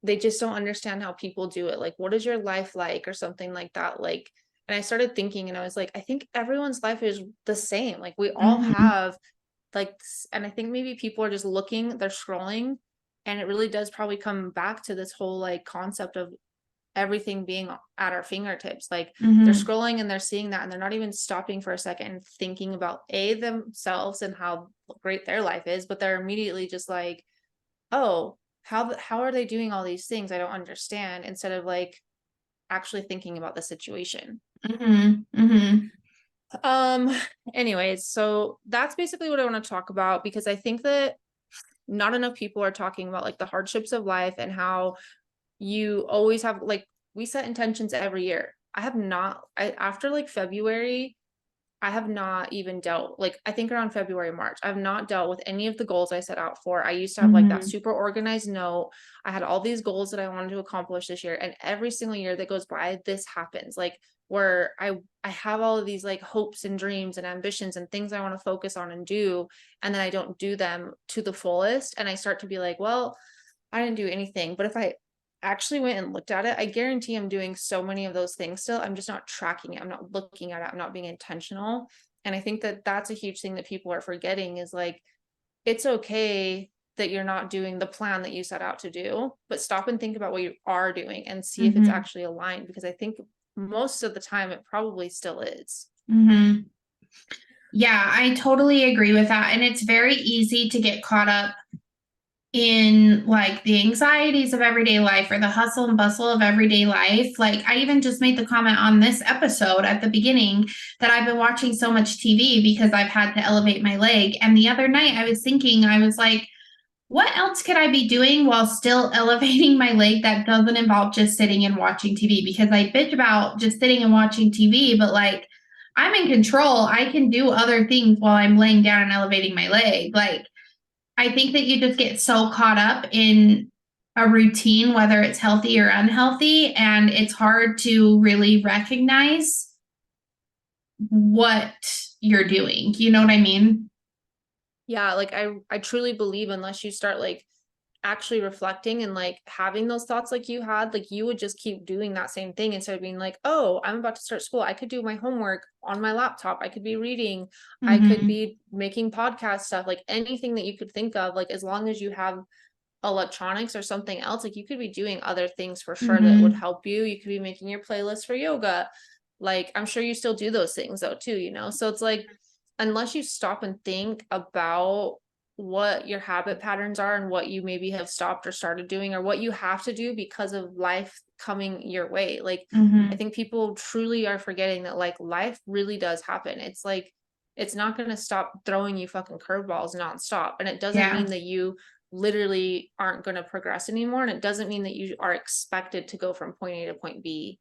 they just don't understand how people do it. Like, what is your life like, or something like that? Like, and I started thinking and I was like, I think everyone's life is the same. Like we all have like, and I think maybe people are just looking, they're scrolling, and it really does probably come back to this whole like concept of everything being at our fingertips. Like they're scrolling and they're seeing that, and they're not even stopping for a second and thinking about themselves and how great their life is, but they're immediately just like, oh, how are they doing all these things? I don't understand, instead of like actually thinking about the situation. Anyways, so that's basically what I want to talk about, because I think that not enough people are talking about like the hardships of life and how you always have like, we set intentions every year. I have not, after like February, I have not even dealt, like, I think around February, March, I've not dealt with any of the goals I set out for. I used to have like that Mhm. super organized note. I had all these goals that I wanted to accomplish this year, and every single year that goes by, this happens. Like, where I have all of these like hopes and dreams and ambitions and things I want to focus on and do, and then I don't do them to the fullest, and I start to be like, well, I didn't do anything. But if I actually went and looked at it, I guarantee I'm doing so many of those things still. I'm just not tracking it. I'm not looking at it. I'm not being intentional. And I think that that's a huge thing that people are forgetting is like, it's okay that you're not doing the plan that you set out to do, but stop and think about what you are doing and see if it's Mhm. actually aligned. Because I think most of the time it probably still is. Mhm. Yeah, I totally agree with that. And it's very easy to get caught up in like the anxieties of everyday life or the hustle and bustle of everyday life. Like I even just made the comment on this episode at the beginning that I've been watching so much TV because I've had to elevate my leg. And the other night I was thinking, I was like, what else could I be doing while still elevating my leg that doesn't involve just sitting and watching TV? Because I bitch about just sitting and watching TV, but like I'm in control. I can do other things while I'm laying down and elevating my leg. Like I think that you just get so caught up in a routine, whether it's healthy or unhealthy, and it's hard to really recognize what you're doing. You know what I mean? Yeah, like I truly believe unless you start like actually reflecting and like having those thoughts like you had, like you would just keep doing that same thing instead of being like, oh, I'm about to start school. I could do my homework on my laptop. I could be reading. I could Mm-hmm. be making podcast stuff, like anything that you could think of, like as long as you have electronics or something else, like you could be doing other things for sure that would Mm-hmm. help you. You could be making your playlist for yoga. Like I'm sure you still do those things though too, you know? So it's like unless you stop and think about what your habit patterns are and what you maybe have stopped or started doing or what you have to do because of life coming your way. Like I Mm-hmm. think people truly are forgetting that like life really does happen. It's like it's not going to stop throwing you fucking curveballs nonstop. And it doesn't Yeah. mean that you literally aren't going to progress anymore. And it doesn't mean that you are expected to go from point A to point B.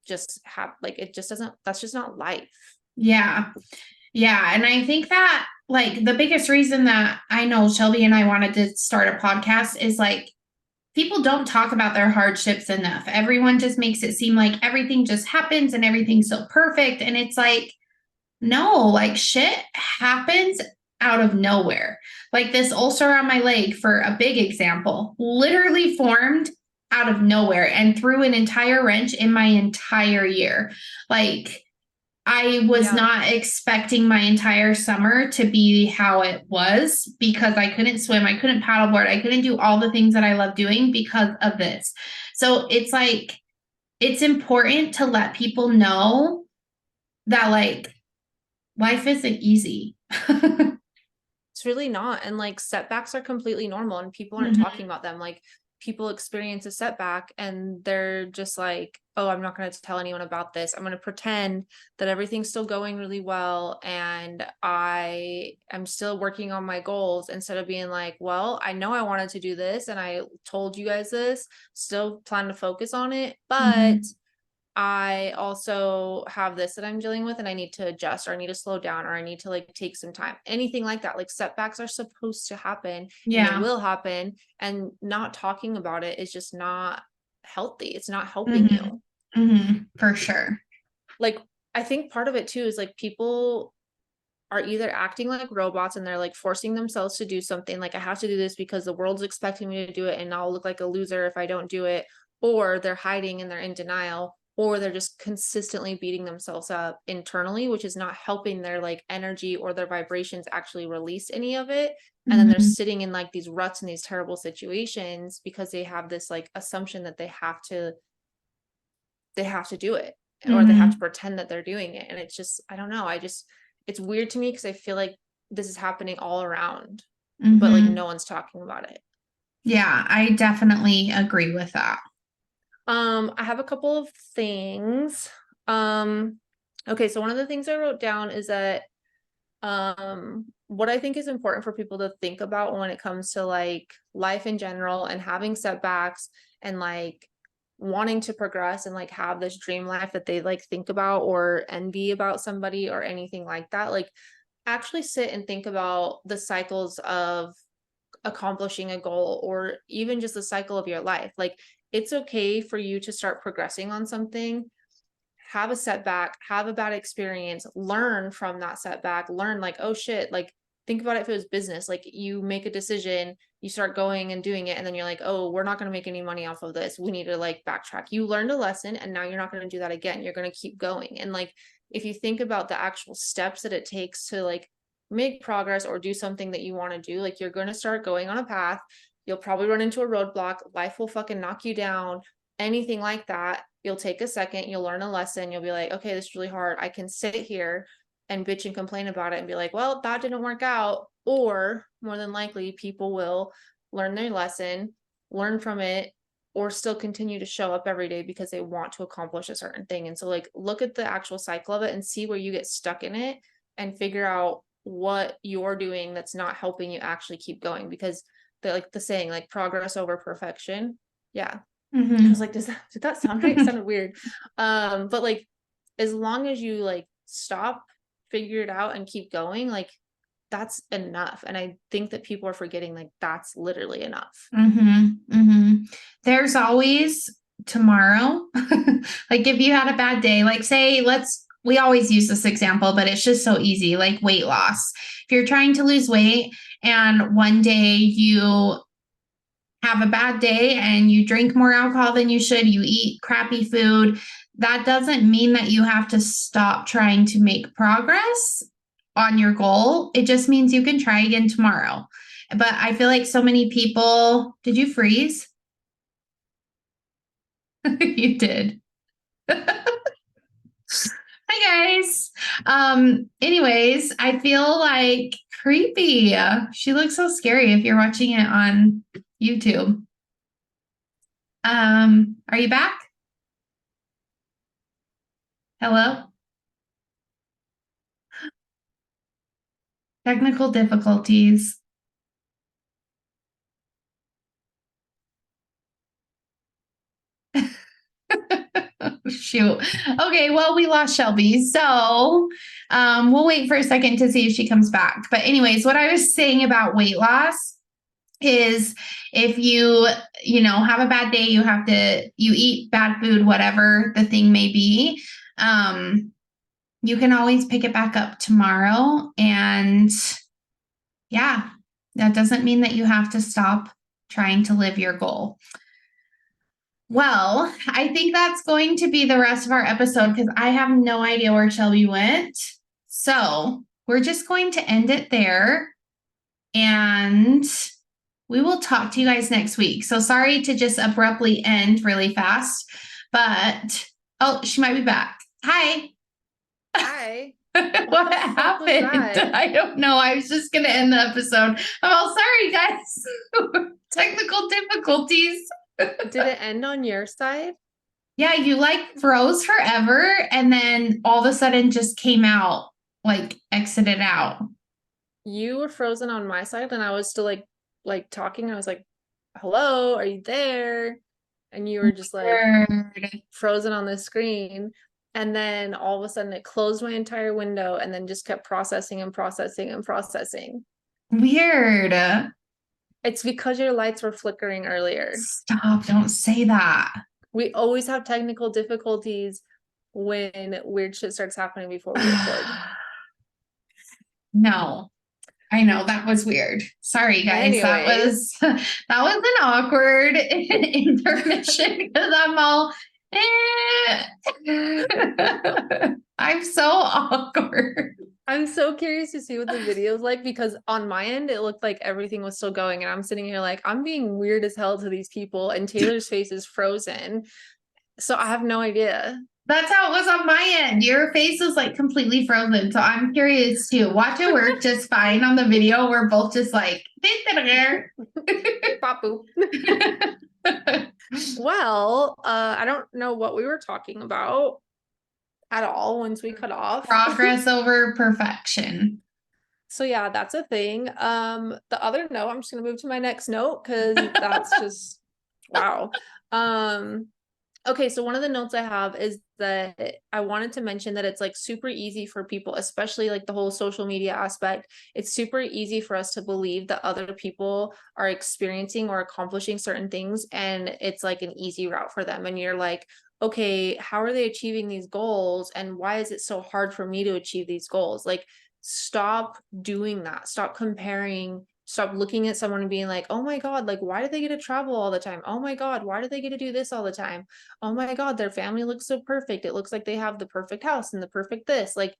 Just have like it just doesn't, that's just not life. Yeah. Yeah. And I think that like the biggest reason that I know Shelby and I wanted to start a podcast is like people don't talk about their hardships enough. Everyone just makes it seem like everything just happens and everything's so perfect. And it's like, no, like shit happens out of nowhere. Like this ulcer on my leg, for a big example, literally formed out of nowhere and threw an entire wrench in my entire year. Like, I was Yeah. not expecting my entire summer to be how it was because I couldn't swim, I couldn't paddleboard, I couldn't do all the things that I love doing because of this. So it's like, it's important to let people know that, like, life isn't easy. It's really not. And like setbacks are completely normal and people aren't Mhm. talking about them. Like people experience a setback and they're just like, oh, I'm not going to tell anyone about this. I'm going to pretend that everything's still going really well and I am still working on my goals instead of being like, well, I know I wanted to do this and I told you guys this, still plan to focus on it, but Mhm. I also have this that I'm dealing with and I need to adjust or I need to slow down or I need to like take some time. Anything like that. Like setbacks are supposed to happen and they Yeah. will happen. And not talking about it is just not healthy. It's not helping Mhm. you. Mhm. For sure. Like, I think part of it too is like people are either acting like robots and they're like forcing themselves to do something like I have to do this because the world's expecting me to do it and I'll look like a loser if I don't do it, or they're hiding and they're in denial, or they're just consistently beating themselves up internally, which is not helping their like energy or their vibrations actually release any of it. And then they're Mhm. sitting in like these ruts in these terrible situations because they have this like assumption that they have to do it or they have to Mhm. pretend that they're doing it. And it's just, I don't know. It's weird to me because I feel like this is happening all around, but like Mhm. no one's talking about it. Yeah, I definitely agree with that. I have a couple of things. Um, okay, so one of the things I wrote down is that what I think is important for people to think about when it comes to like life in general and having setbacks and like wanting to progress and like have this dream life that they like think about or envy about somebody or anything like that, like actually sit and think about the cycles of accomplishing a goal or even just the cycle of your life. Like it's okay for you to start progressing on something, have a setback, have a bad experience, learn from that setback, learn like, oh shit, like think about it if it was business. Like you make a decision, you start going and doing it, and then you're like, oh, we're not going to make any money off of this. We need to like backtrack. You learned a lesson and now you're not going to do that again. You're going to keep going. And like if you think about the actual steps that it takes to like make progress or do something that you want to do, like you're going to start going on a path. You'll probably run into a roadblock. Life will fucking knock you down, anything like that. You'll take a second, you'll learn a lesson, you'll be like, okay, this is really hard. I can sit here and bitch and complain about it and be like, well, that didn't work out. Or more than likely, people will learn their lesson, learn from it, or still continue to show up every day because they want to accomplish a certain thing. And so, like, look at the actual cycle of it and see where you get stuck in it and figure out what you're doing that's not helping you actually keep going. Because the saying, like, progress over perfection. Yeah. I was like, did that sound right? It sounded weird. But like, as long as you like stop, figure it out and keep going, like that's enough. And I think that people are forgetting like that's literally enough. There's always tomorrow. Like if you had a bad day, like say, we always use this example, but it's just so easy, like weight loss. If you're trying to lose weight and one day you have a bad day and you drink more alcohol than you should, you eat crappy food, that doesn't mean that you have to stop trying to make progress on your goal. It just means you can try again tomorrow. But I feel like so many people, did you freeze? You did. Hi guys. Anyways, I feel like creepy. She looks so scary if you're watching it on YouTube. Are you back? Hello? Technical difficulties. Shoot. Okay, well, we lost Shelby. So we'll wait for a second to see if she comes back. But anyways, what I was saying about weight loss is if you have a bad day, you eat bad food, whatever the thing may be, you can always pick it back up tomorrow. And yeah, that doesn't mean that you have to stop trying to live your goal. Well, I think that's going to be the rest of our episode because I have no idea where Shelby went. So we're just going to end it there. And we will talk to you guys next week. So sorry to just abruptly end really fast, but she might be back. Hi. Hi. What happened? I don't know. I was just going to end the episode. I'm all sorry, guys. Technical difficulties. Did it end on your side? Yeah, you like froze forever and then all of a sudden just came out, like exited out. You were frozen on my side and I was still like talking. I was like, hello, are you there? And you were just like frozen on the screen. And then all of a sudden it closed my entire window and then just kept processing and processing and processing. Weird. It's because your lights were flickering earlier. Stop, don't say that. We always have technical difficulties when weird shit starts happening before we record. No, I know that was weird. Sorry, guys. Anyways. That was an awkward intermission because I'm all I'm so awkward. I'm so curious to see what the video is like because on my end, it looked like everything was still going. And I'm sitting here like, I'm being weird as hell to these people. And Taylor's face is frozen. So I have no idea. That's how it was on my end. Your face was like completely frozen. So I'm curious too. Watch it work just fine on the video. We're both just like, Papu. Well, I don't know what we were talking about at all once we cut off. Progress over perfection. So yeah, that's a thing. The other note, I'm just gonna move to my next note because that's just wow. Okay, so one of the notes I have is that I wanted to mention that it's like super easy for people, especially like the whole social media aspect. It's super easy for us to believe that other people are experiencing or accomplishing certain things, and it's like an easy route for them. And you're like, okay, how are they achieving these goals? And why is it so hard for me to achieve these goals? Like, stop doing that. Stop comparing. Stop looking at someone and being like, oh my God, like, why do they get to travel all the time? Oh my God, why do they get to do this all the time? Oh my God, their family looks so perfect. It looks like they have the perfect house and the perfect this. Like,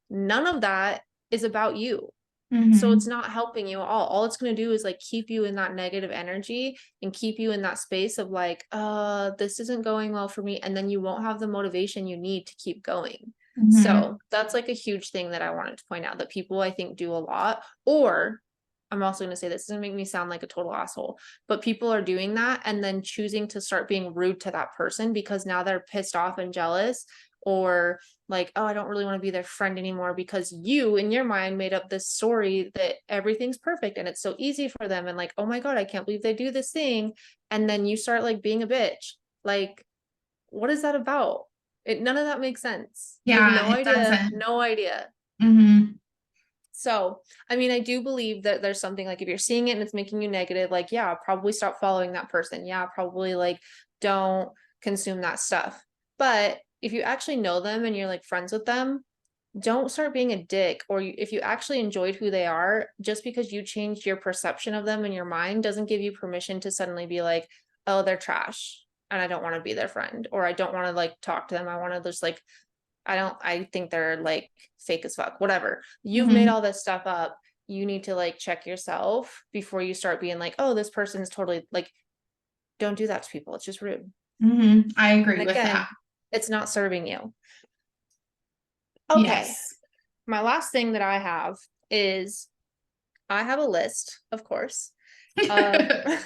none of that is about you. So it's Mm-hmm. not helping you at all. All it's going to do is like keep you in that negative energy and keep you in that space of like, this isn't going well for me. And then you won't have the motivation you need to keep going. Mm-hmm. So that's like a huge thing that I wanted to point out that people I think do a lot. Or I'm also going to say this doesn't make me sound like a total asshole, but people are doing that and then choosing to start being rude to that person because now they're pissed off and jealous, or like, oh, I don't really want to be their friend anymore because you in your mind made up this story that everything's perfect and it's so easy for them, and like, oh my God, I can't believe they do this thing. And then you start like being a bitch. Like, what is that about? None of that makes sense. You have Yeah, no it idea, doesn't. no idea. Mm-hmm. So, I mean, I do believe that there's something like if you're seeing it and it's making you negative, like, yeah, probably stop following that person. Yeah, probably like don't consume that stuff. But if you actually know them and you're like friends with them, don't start being a dick. Or if you actually enjoyed who they are, just because you changed your perception of them in your mind doesn't give you permission to suddenly be like, oh, they're trash and I don't want to be their friend, or I don't want to like talk to them. I want to just like, I think they're like fake as fuck, whatever. You've made Mm-hmm. all this stuff up. You need to like check yourself before you start being like, oh, this person's totally like, don't do that to people. It's just rude. Mm-hmm. I agree And with that. again, it's not serving you. Okay. Yes. My last thing that I have is I have a list, of course, of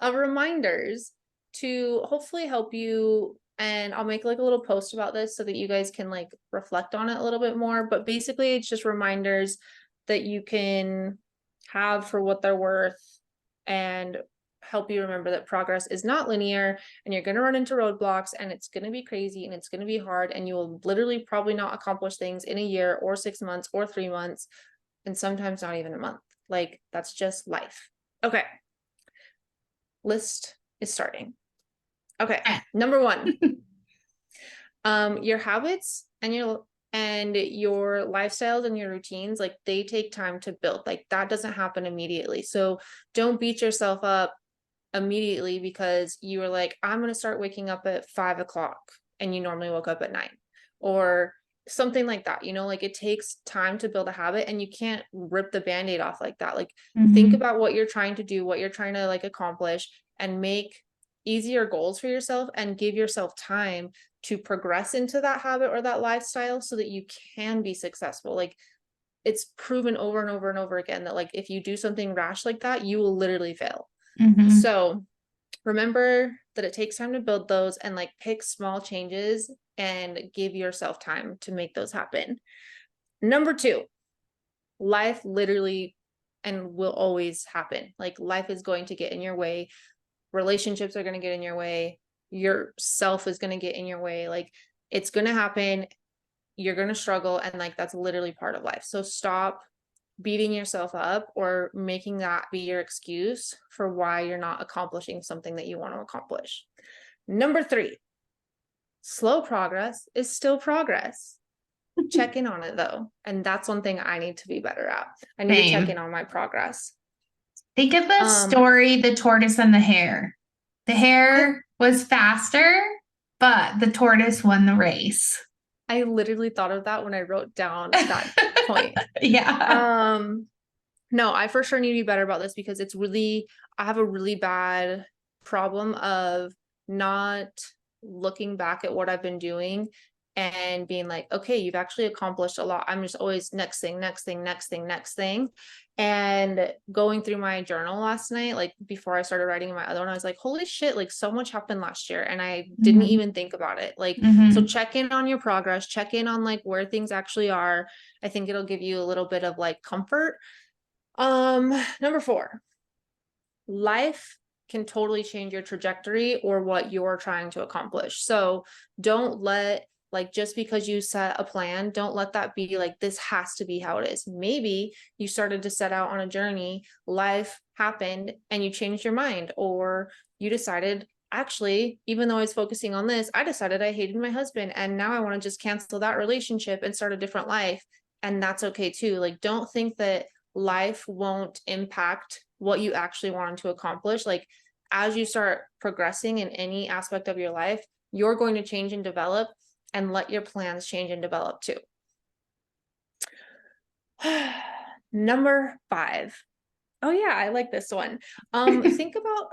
of reminders to hopefully help you. And I'll make like a little post about this so that you guys can like reflect on it a little bit more. But basically, it's just reminders that you can have for what they're worth and help you remember that progress is not linear, and you're going to run into roadblocks and it's going to be crazy and it's going to be hard, and you will literally probably not accomplish things in a year or 6 months or 3 months, and sometimes not even a month. Like, that's just life. Okay. List is starting. Okay. Number one, your habits and your lifestyles and your routines, like they take time to build. Like that doesn't happen immediately. So don't beat yourself up immediately because you were like, I'm going to start waking up at 5 o'clock and you normally woke up at 9, or something like that. Like it takes time to build a habit and you can't rip the band-aid off like that. Like, think Mm-hmm. about what you're trying to do, what you're trying to like accomplish, and make easier goals for yourself and give yourself time to progress into that habit or that lifestyle so that you can be successful. Like, it's proven over and over and over again that like if you do something rash like that, you will literally fail. Mm-hmm. So remember that it takes time to build those, and like pick small changes and give yourself time to make those happen. Number two, life literally and will always happen. Like life is going to get in your way. Relationships are going to get in your way. Yourself is going to get in your way. Like, it's going to happen. You're going to struggle. And like, that's literally part of life. So stop beating yourself up or making that be your excuse for why you're not accomplishing something that you want to accomplish. Number three, slow progress is still progress. Check in on it though. And that's one thing I need to be better at. I need to check in Same. on my progress. Think of the Um, story, The Tortoise and the Hare. The I hare was faster, but the tortoise won the race. I literally thought of that when I wrote down that point. Yeah. No, I for sure need to be better about this because I have a really bad problem of not looking back at what I've been doing and being like, okay, you've actually accomplished a lot. I'm just always next thing, next thing, next thing, next thing. And going through my journal last night, like before I started writing my other one, I was like, holy shit, like so much happened last year. And I didn't Mm-hmm. even think about it. Like, so Mm-hmm. check in on your progress, check in on like where things actually are. I think it'll give you a little bit of like comfort. Number four, life can totally change your trajectory or what you're trying to accomplish. So don't let, like, just because you set a plan, don't let that be like, this has to be how it is. Maybe you started to set out on a journey, life happened and you changed your mind, or you decided, actually, even though I was focusing on this, I decided I hated my husband and now I want to just cancel that relationship and start a different life. And that's okay too. Like, don't think that life won't impact what you actually wanted to accomplish. Like, as you start progressing in any aspect of your life, you're going to change and develop, and let your plans change and develop too. Number 5. Oh yeah, I like this one. Think about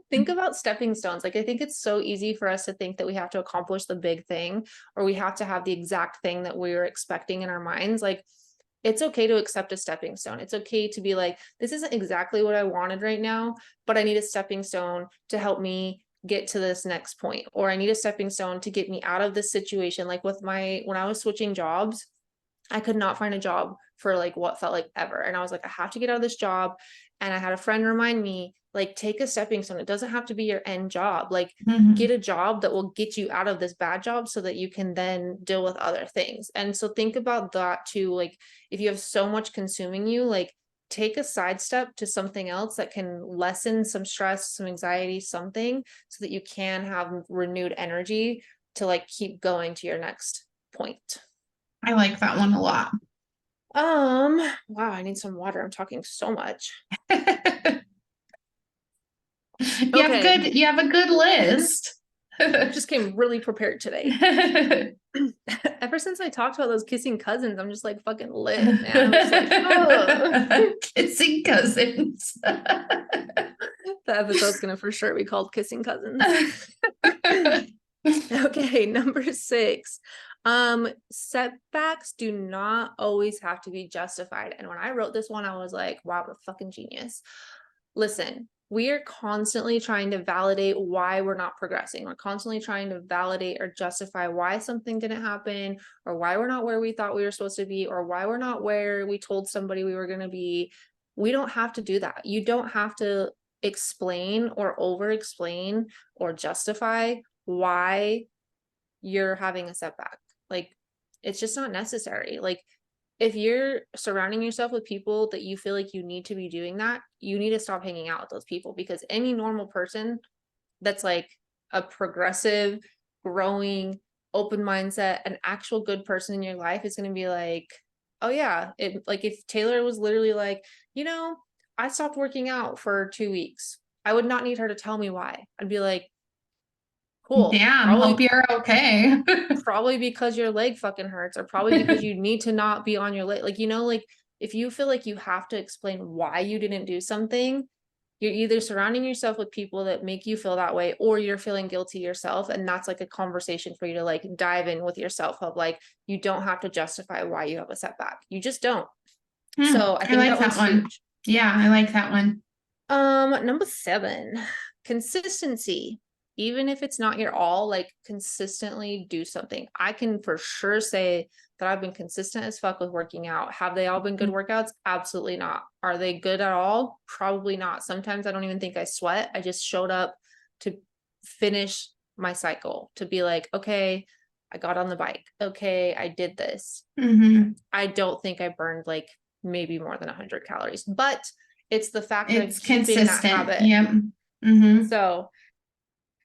think about stepping stones. Like, I think it's so easy for us to think that we have to accomplish the big thing, or we have to have the exact thing that we were expecting in our minds. Like, it's okay to accept a stepping stone. It's okay to be like, this isn't exactly what I wanted right now, but I need a stepping stone to help me get to this next point, or I need a stepping stone to get me out of this situation. Like with when I was switching jobs, I could not find a job for like what felt like ever. And I was like, I have to get out of this job. And I had a friend remind me, like, take a stepping stone. It doesn't have to be your end job. Like, get a job that will get you out of this bad job so that you can then deal with other things. And so think about that too. Like, if you have so much consuming you, like, take a sidestep to something else that can lessen some stress, some anxiety, something, so that you can have renewed energy to like keep going to your next point. I like that one a lot. Wow, I need some water. I'm talking so much. You have a good list. Just came really prepared today. Ever since I talked about those kissing cousins, I'm just like fucking lit, man. I'm just like, oh. Kissing cousins. The episode's gonna for sure be called Kissing Cousins. Okay, number 6. Setbacks do not always have to be justified. And when I wrote this one, I was like, wow, I'm a fucking genius. Listen, we are constantly trying to validate why we're not progressing. We're constantly trying to validate or justify why something didn't happen, or why we're not where we thought we were supposed to be, or why we're not where we told somebody we were going to be. We don't have to do that. You don't have to explain or over explain or justify why you're having a setback. Like, it's just not necessary. Like, if you're surrounding yourself with people that you feel like you need to be doing that, you need to stop hanging out with those people, because any normal person that's like a progressive, growing, open mindset, an actual good person in your life is going to be like, oh yeah, it, like, if Taylor was literally like, I stopped working out for 2 weeks, I would not need her to tell me why. I'd be like, cool. Damn, hope you're okay. Probably because your leg fucking hurts, or probably because you need to not be on your leg. Like, like, if you feel like you have to explain why you didn't do something, you're either surrounding yourself with people that make you feel that way, or you're feeling guilty yourself. And that's like a conversation for you to like dive in with yourself of like, you don't have to justify why you have a setback. You just don't. So I think like that one. Huge. Yeah, I like that one. Number 7, consistency. Even if it's not your all, like, consistently do something. I can for sure say that I've been consistent as fuck with working out. Have they all been good workouts? Absolutely not. Are they good at all? Probably not. Sometimes I don't even think I sweat. I just showed up to finish my cycle, to be like, okay, I got on the bike. Okay, I did this. I don't think I burned like maybe more than 100 calories, but it's the fact that it's keeping that habit. Yep. So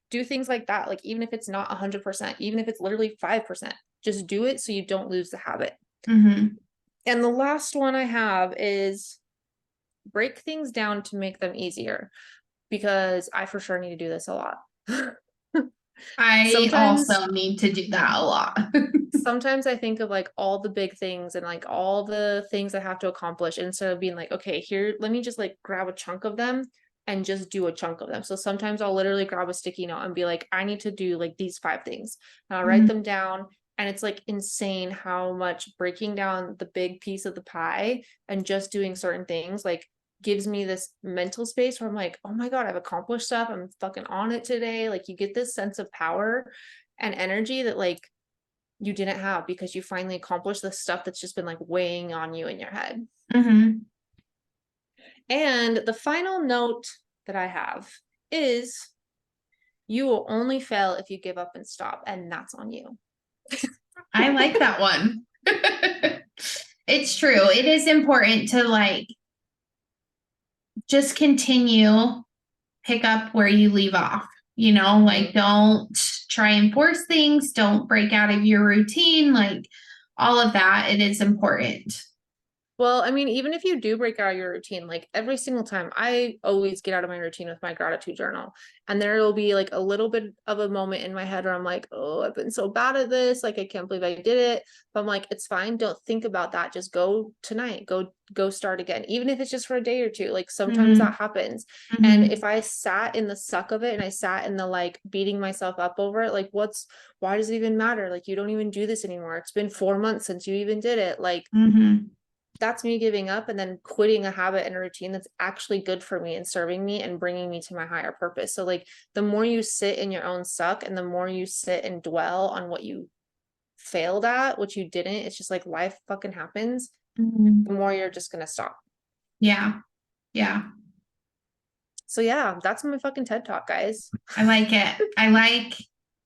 do things like that. Like, even if it's not 100%, even if it's literally 5%, just do it so you don't lose the habit. And the last one I have is break things down to make them easier, because I for sure need to do this a lot. I also need to do that a lot. Sometimes I think of like all the big things and like all the things I have to accomplish, instead of being like, okay, here, let me just like grab a chunk of them and just do a chunk of them. So sometimes I'll literally grab a sticky note and be like, I need to do like these 5 things. And I'll write them down. And it's like insane how much breaking down the big piece of the pie and just doing certain things like gives me this mental space where I'm like, oh my God, I've accomplished stuff. I'm fucking on it today. Like, you get this sense of power and energy that like you didn't have, because you finally accomplished the stuff that's just been like weighing on you in your head. And the final note that I have is you will only fail if you give up and stop, and that's on you. I like that one. It's true. It is important to like just continue, pick up where you leave off. You know, like don't try and force things, don't break out of your routine, like all of that. It is important. Well, I mean, even if you do break out of your routine, like every single time, I always get out of my routine with my gratitude journal. And there will be like a little bit of a moment in my head where I'm like, oh, I've been so bad at this. Like, I can't believe I did it. But I'm like, it's fine. Don't think about that. Just go tonight. Go start again. Even if it's just for a day or two. Like sometimes that happens. And if I sat in the suck of it and I sat in the like beating myself up over it, like why does it even matter? Like, you don't even do this anymore. It's been 4 months since you even did it. Like, that's me giving up and then quitting a habit and a routine that's actually good for me and serving me and bringing me to my higher purpose. So like the more you sit in your own suck and the more you sit and dwell on what you failed at, what you didn't, it's just like life fucking happens. The more you're just going to stop. Yeah. Yeah. So yeah, that's my fucking TED Talk, guys. I like it. I like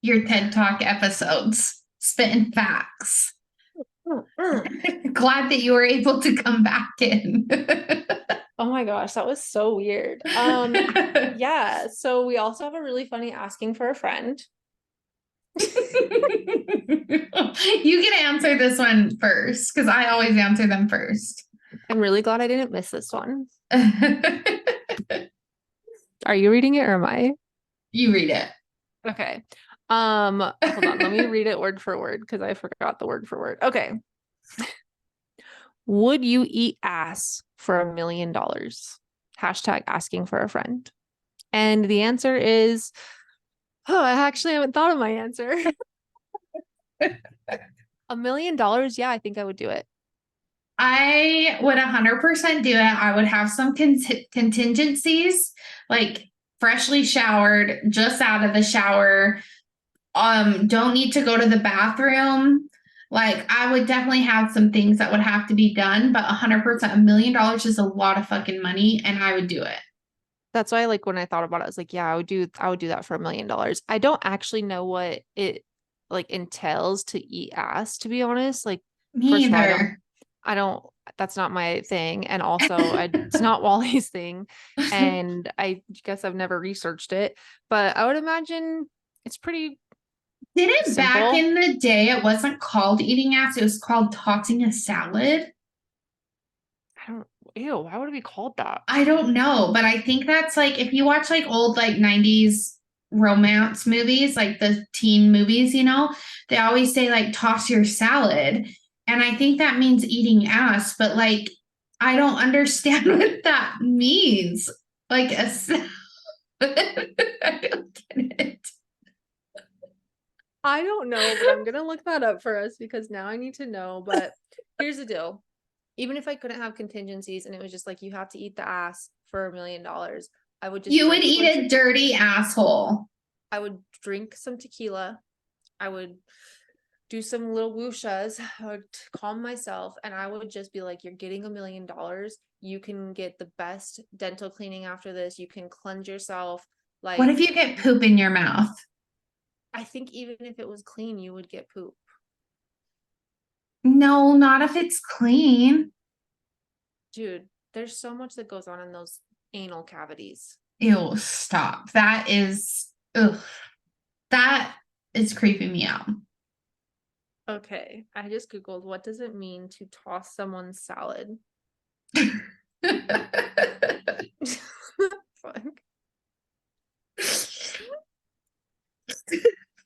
your TED Talk episodes. Spitting facts. Glad that you were able to come back in. Oh my gosh, that was so weird. Yeah, so we also have a really funny asking for a friend. You can answer this one first because I always answer them first. I'm really glad I didn't miss this one. Are you reading it or am I? You read it. Okay. Hold on, let me read it word for word because I forgot the word for word. Okay. Would you eat ass for $1 million? Hashtag asking for a friend. And the answer is, oh, I actually haven't thought of my answer. $1 million? Yeah, I think I would do it. I would 100% do it. I would have some contingencies, like freshly showered, just out of the shower. Don't need to go to the bathroom. Like I would definitely have some things that would have to be done, but 100%, $1 million is a lot of fucking money, and I would do it. That's why, like, when I thought about it, I was like, yeah, I would do that for $1 million. I don't actually know what it like entails to eat ass, to be honest. Like, Me first of all, either. I don't, that's not my thing. And also it's not Wally's thing. And I guess I've never researched it, but I would imagine it's pretty Didn't back simple. in the day it wasn't called eating ass, it was called tossing a salad? Ew, why would it be called that? I don't know, but I think that's like if you watch like old like 90s romance movies, like the teen movies, you know, they always say like toss your salad. And I think that means eating ass, but like I don't understand what that means. Like a salad. I don't get it. I don't know, but I'm gonna look that up for us because now I need to know. But here's the deal. Even if I couldn't have contingencies and it was just like you have to eat the ass for $1 million, I would just You would drink eat a dirty asshole. I would drink some tequila. I would do some little wushas. I would calm myself and I would just be like, you're getting $1 million. You can get the best dental cleaning after this. You can cleanse yourself. What Like, if you get poop in your mouth? I think even if it was clean, you would get poop. No, not if it's clean. Dude, there's so much that goes on in those anal cavities. Ew, stop. That is, ugh, that is creeping me out. Okay, I just Googled what does it mean to toss someone's salad? Fuck.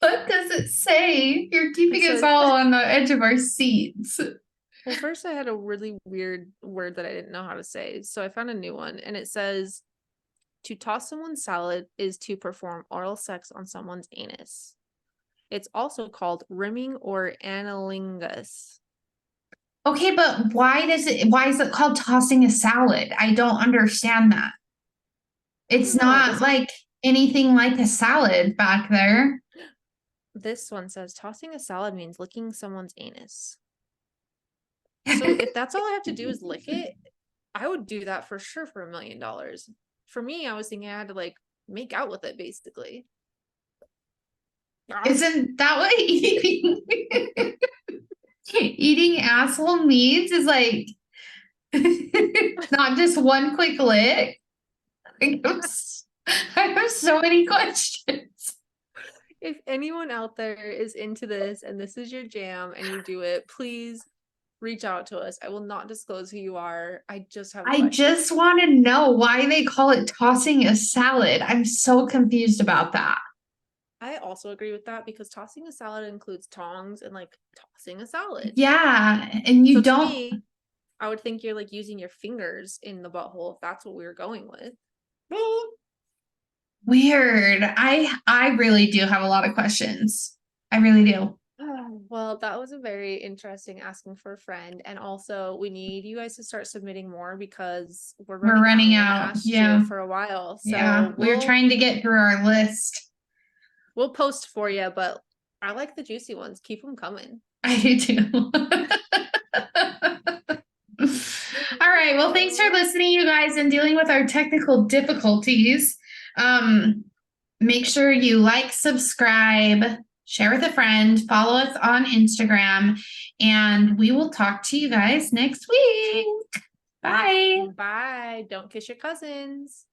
What does it say? You're keeping It us says- all on the edge of our seats. Well, first I had a really weird word that I didn't know how to say, so I found a new one, and it says to toss someone's salad is to perform oral sex on someone's anus. It's also called rimming or analingus. Okay, but why is it called tossing a salad? I don't understand that. It's not like anything like a salad back there. This one says tossing a salad means licking someone's anus. So if that's all I have to do is lick it, I would do that for sure for $1 million. For me, I was thinking I had to like make out with it basically. Isn't that what eating asshole means? Is like not just one quick lick? Like, I have so many questions. If anyone out there is into this and this is your jam and you do it, please reach out to us. I will not disclose who you are. I just have I questions. just want to know why they call it tossing a salad. I'm so confused about that. I also agree with that because tossing a salad includes tongs and like tossing a salad. Yeah, and you So to don't. me, I would think you're like using your fingers in the butthole if that's what we were going with. Weird. I really do have a lot of questions. I really do. Well, that was a very interesting asking for a friend. And also, we need you guys to start submitting more because we're We're running out. running We haven't out. asked Yeah. you for a while. Yeah. So We're trying to get through our list. we'll post for you, but I like the juicy ones. Keep them coming. I do too. All right. Well, thanks for listening, you guys, and dealing with our technical difficulties. Make sure you like, subscribe, share with a friend, follow us on Instagram, and we will talk to you guys next week. Bye. Bye. Don't kiss your cousins.